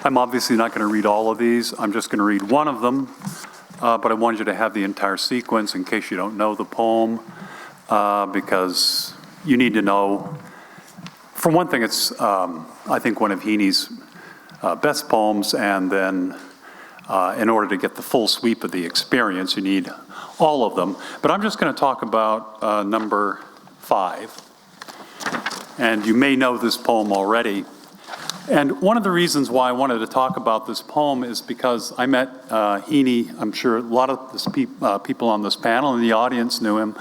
I'm obviously not going to read all of these. I'm just going to read one of them, but I wanted you to have the entire sequence in case you don't know the poem, because you need to know. For one thing, it's, I think, one of Heaney's best poems, and then in order to get the full sweep of the experience, you need all of them. But I'm just going to talk about number 5. And you may know this poem already. And one of the reasons why I wanted to talk about this poem is because I met Heaney. I'm sure a lot of this people on this panel and the audience knew him.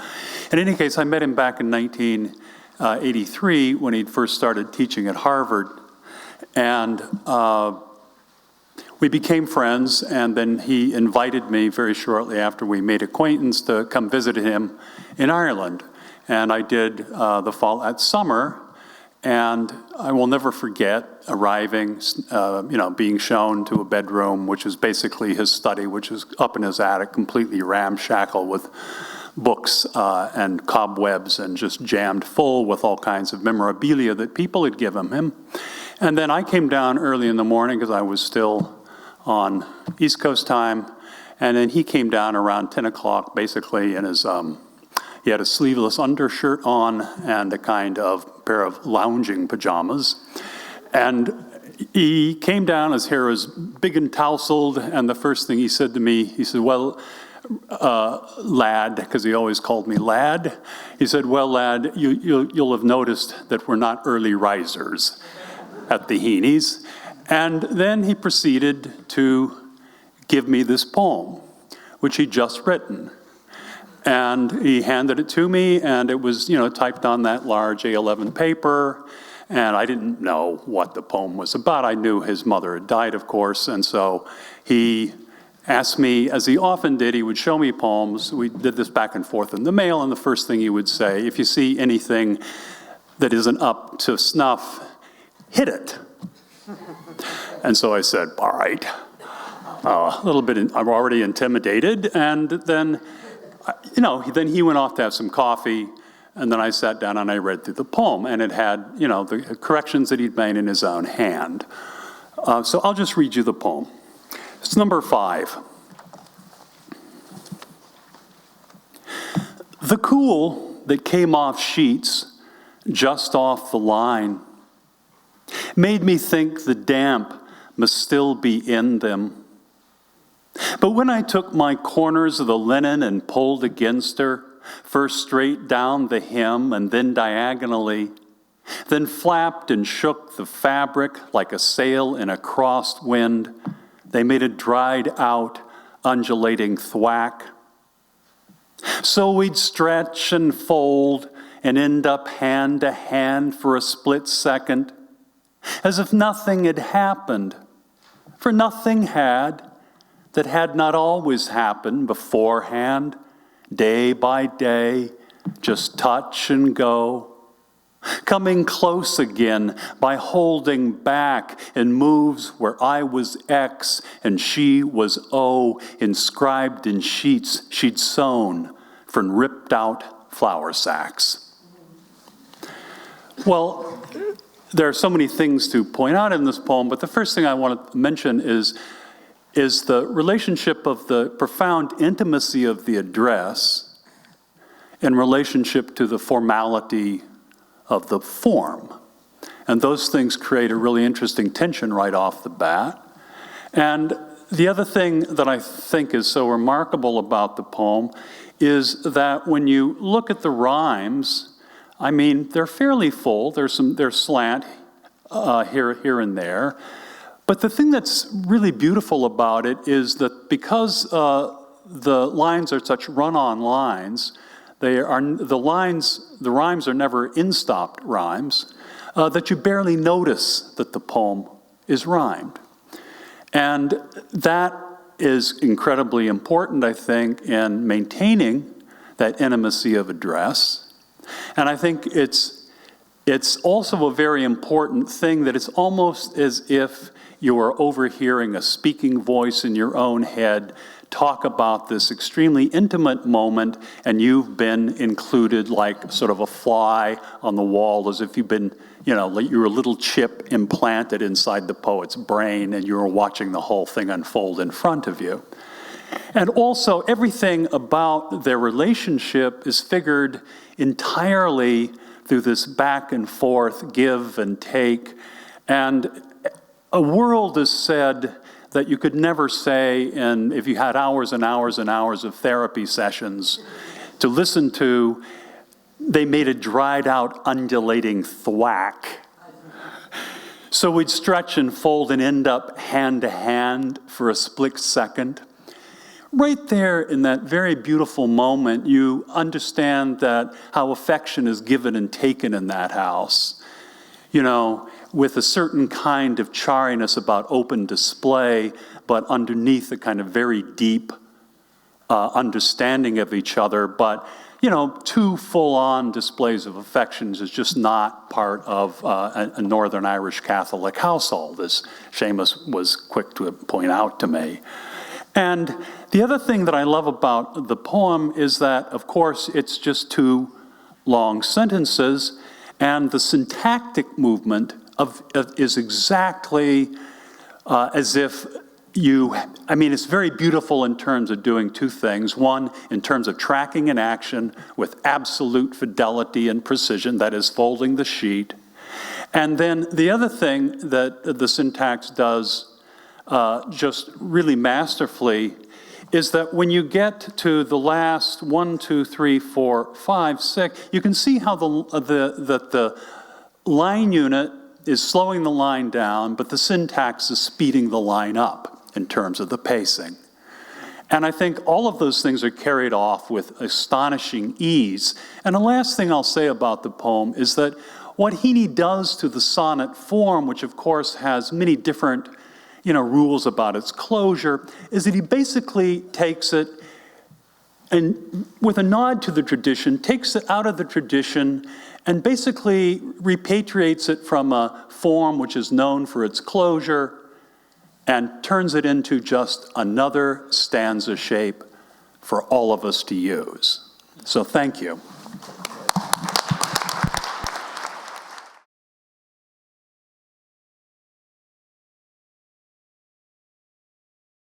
In any case, I met him back in 1983 when he'd first started teaching at Harvard. And we became friends, and then he invited me very shortly after we made acquaintance to come visit him in Ireland. And I did that summer. And I will never forget arriving, being shown to a bedroom, which is basically his study, which is up in his attic, completely ramshackle with books and cobwebs and just jammed full with all kinds of memorabilia that people had given him. And then I came down early in the morning because I was still on East Coast time. And then he came down around 10 o'clock, basically in his... He had a sleeveless undershirt on and a kind of pair of lounging pajamas. And he came down, his hair was big and tousled, and the first thing he said to me, he said, well, lad, because he always called me lad. He said, well, lad, you'll have noticed that we're not early risers at the Heaneys. And then he proceeded to give me this poem, which he'd just written. And he handed it to me, and it was, typed on that large A11 paper, and I didn't know what the poem was about. I knew his mother had died, of course, and so he asked me, as he often did, he would show me poems. We did this back and forth in the mail, and the first thing he would say, if you see anything that isn't up to snuff, hit it. And so I said, all right, a little bit, I'm already intimidated, and then... then he went off to have some coffee, and then I sat down and I read through the poem, and it had, the corrections that he'd made in his own hand. So I'll just read you the poem. It's number 5. The cool that came off sheets just off the line made me think the damp must still be in them. But when I took my corners of the linen and pulled against her, first straight down the hem and then diagonally, then flapped and shook the fabric like a sail in a crossed wind, they made a dried out, undulating thwack. So we'd stretch and fold and end up hand to hand for a split second, as if nothing had happened, for nothing had that had not always happened beforehand, day by day, just touch and go, coming close again by holding back in moves where I was X and she was O, inscribed in sheets she'd sewn from ripped out flour sacks. Well, there are so many things to point out in this poem, but the first thing I want to mention is the relationship of the profound intimacy of the address in relationship to the formality of the form. And those things create a really interesting tension right off the bat. And the other thing that I think is so remarkable about the poem is that when you look at the rhymes, they're fairly full. They're slant here and there. But the thing that's really beautiful about it is that because the lines are such run-on lines, the rhymes are never in-stopped rhymes, that you barely notice that the poem is rhymed. And that is incredibly important, I think, in maintaining that intimacy of address. And I think it's also a very important thing that it's almost as if you are overhearing a speaking voice in your own head talk about this extremely intimate moment, and you've been included like sort of a fly on the wall, as if you've been, you know, like you're a little chip implanted inside the poet's brain, and you're watching the whole thing unfold in front of you. And also, everything about their relationship is figured entirely through this back and forth, give and take. And a world is said that you could never say, and if you had hours and hours and hours of therapy sessions to listen to, they made a dried out, undulating thwack. So we'd stretch and fold and end up hand to hand for a split second. Right there in that very beautiful moment, you understand that how affection is given and taken in that house. You know, with a certain kind of chariness about open display, but underneath a kind of very deep understanding of each other. But, you know, two full-on displays of affections is just not part of a Northern Irish Catholic household, as Seamus was quick to point out to me. And the other thing that I love about the poem is that, of course, it's just two long sentences, and the syntactic movement is exactly as if I mean, it's very beautiful in terms of doing two things. One, in terms of tracking an action with absolute fidelity and precision, that is folding the sheet. And then the other thing that the syntax does just really masterfully is that when you get to the last 1, 2, 3, 4, 5, 6, you can see how the line unit is slowing the line down, but the syntax is speeding the line up in terms of the pacing. And I think all of those things are carried off with astonishing ease. And the last thing I'll say about the poem is that what Heaney does to the sonnet form, which of course has many different rules about its closure, is that he basically takes it and, with a nod to the tradition, takes it out of the tradition and basically repatriates it from a form which is known for its closure and turns it into just another stanza shape for all of us to use. So thank you.